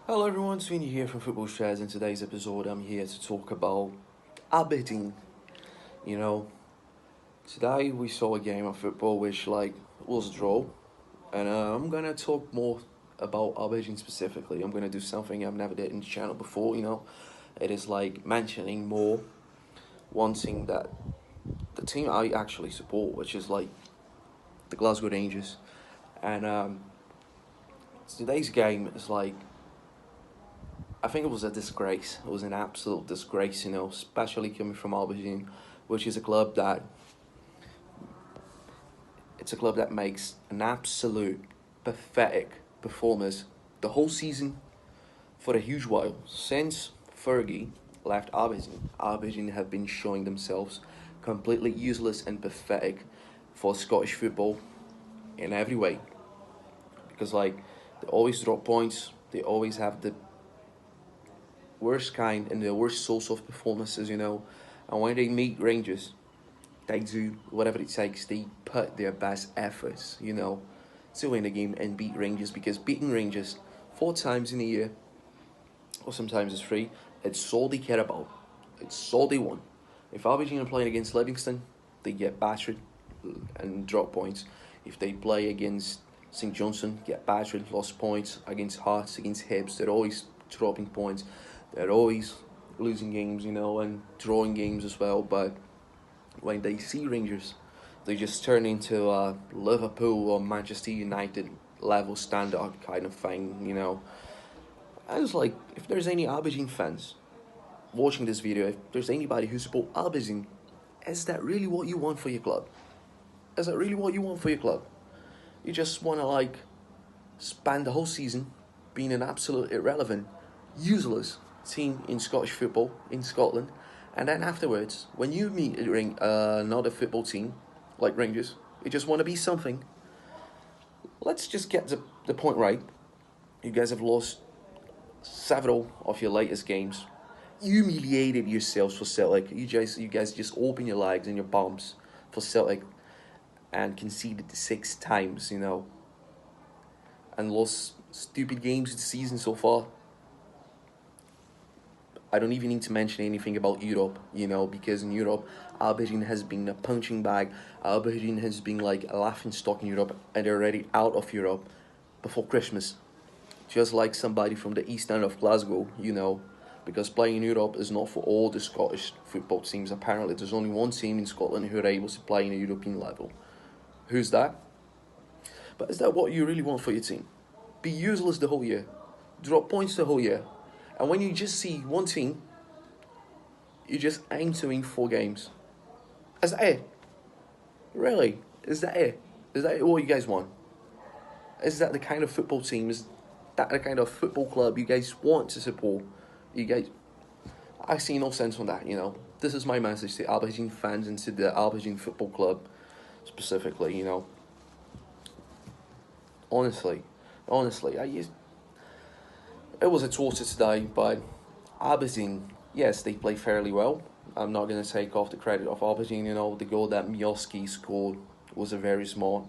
Hello everyone, Sweeney here from Football Shedz. In today's episode, I'm here to talk about Aberdeen. You know, today we saw a game of football which was a draw, and I'm gonna talk more about Aberdeen specifically. I'm gonna do something I've never did in the channel before. It is like mentioning more one thing that the team I actually support, which is like the Glasgow Rangers, and today's game is like. I think it was a disgrace. It was an absolute disgrace, especially coming from Aberdeen, which is a club that makes an absolute pathetic performance the whole season for a huge while. Since Fergie left Aberdeen, Aberdeen have been showing themselves completely useless and pathetic for Scottish football in every way. Because they always drop points, they always have the worst kind and the worst source of performances, And when they meet Rangers, they do whatever it takes. They put their best efforts, to win the game and beat Rangers, because beating Rangers 4 times in a year, or sometimes it's three, it's all they care about. It's all they want. If Aberdeen are playing against Livingston, they get battered and drop points. If they play against St Johnstone, get battered, lost points. Against Hearts, against Hibs, they're always dropping points. They're always losing games, and drawing games as well. But when they see Rangers, they just turn into a Liverpool or Manchester United level standard kind of thing. I was like, if there's any Aberdeen fans watching this video, if there's anybody who support Aberdeen, is that really what you want for your club? Is that really what you want for your club? You just want to spend the whole season being an absolute irrelevant, useless team in Scottish football in Scotland, and then afterwards, when you meet another football team like Rangers, you just want to be something. Let's just get the point right. You guys have lost several of your latest games. You humiliated yourselves for Celtic. You guys just open your legs and your bums for Celtic, and conceded 6 times, and lost stupid games this season so far. I don't even need to mention anything about Europe, because in Europe, Aberdeen has been a punching bag. Aberdeen has been like a laughing stock in Europe, and they're already out of Europe before Christmas. Just like somebody from the east end of Glasgow, because playing in Europe is not for all the Scottish football teams. Apparently, there's only one team in Scotland who are able to play in a European level. Who's that? But is that what you really want for your team? Be useless the whole year, drop points the whole year, and when you just see one team, you just aim to win 4 games. Is that it? Really? Is that it? Is that what you guys want? Is that the kind of football team? Is that the kind of football club you guys want to support? You guys, I see no sense on that. This is my message to Aberdeen fans and to the Aberdeen Football Club specifically. Honestly, it was a torture today, but Aberdeen, yes, they play fairly well. I'm not going to take off the credit of Aberdeen. The goal that Mioski scored was a very smart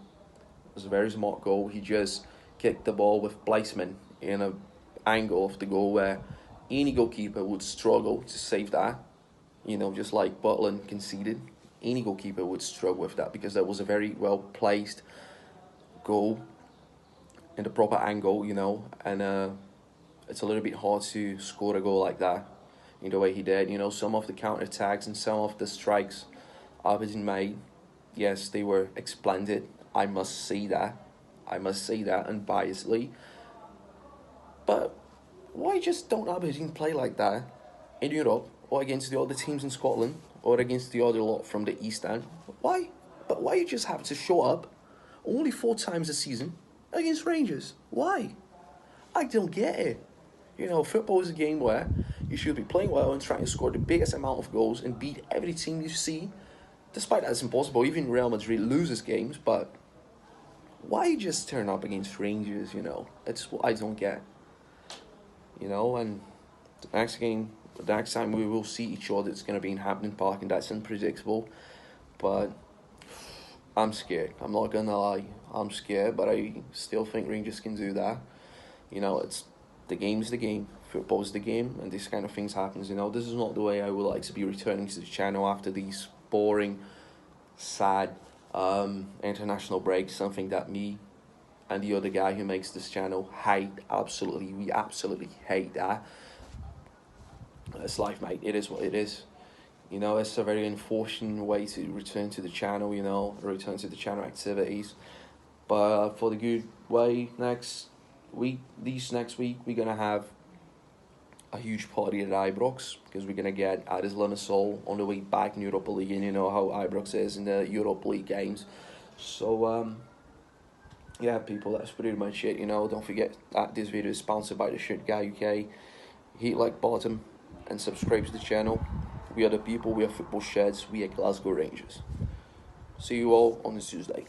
goal. He just kicked the ball with placement in an angle of the goal where any goalkeeper would struggle to save that. Just like Butland conceded, any goalkeeper would struggle with that, because that was a very well placed goal in the proper angle, and it's a little bit hard to score a goal like that in the way he did. Some of the counter-attacks and some of the strikes Aberdeen made, yes, they were splendid. I must say that unbiasedly. But why just don't Aberdeen play like that in Europe, or against the other teams in Scotland, or against the other lot from the East End? Why? But why you just have to show up only 4 times a season against Rangers? Why? I don't get it. Football is a game where you should be playing well and trying to score the biggest amount of goals and beat every team you see. Despite that, it's impossible. Even Real Madrid loses games, but why just turn up against Rangers? It's what I don't get. And the next time we will see each other, it's going to be in Hampden Park, and that's unpredictable. But I'm scared. I'm not going to lie. I'm scared, but I still think Rangers can do that. It's the game's the game, football's the game, and this kind of things happens. You know, this is not the way I would like to be returning to the channel after these boring, sad, international breaks. Something that me and the other guy who makes this channel hate absolutely. We absolutely hate that. It's life, mate. It is what it is. You know, it's a very unfortunate way to return to the channel, you know, return to the channel activities. But for the good way, next week, we're going to have a huge party at Ibrox, because we're going to get Aberdeen on the way back in Europa League, and you know how Ibrox is in the Europa League games. So, yeah, people, that's pretty much it, you know. Don't forget that this video is sponsored by the Shit Guy UK. Hit like button and subscribe to the channel. We are the people, we are Football Sheds, we are Glasgow Rangers. See you all on this Tuesday.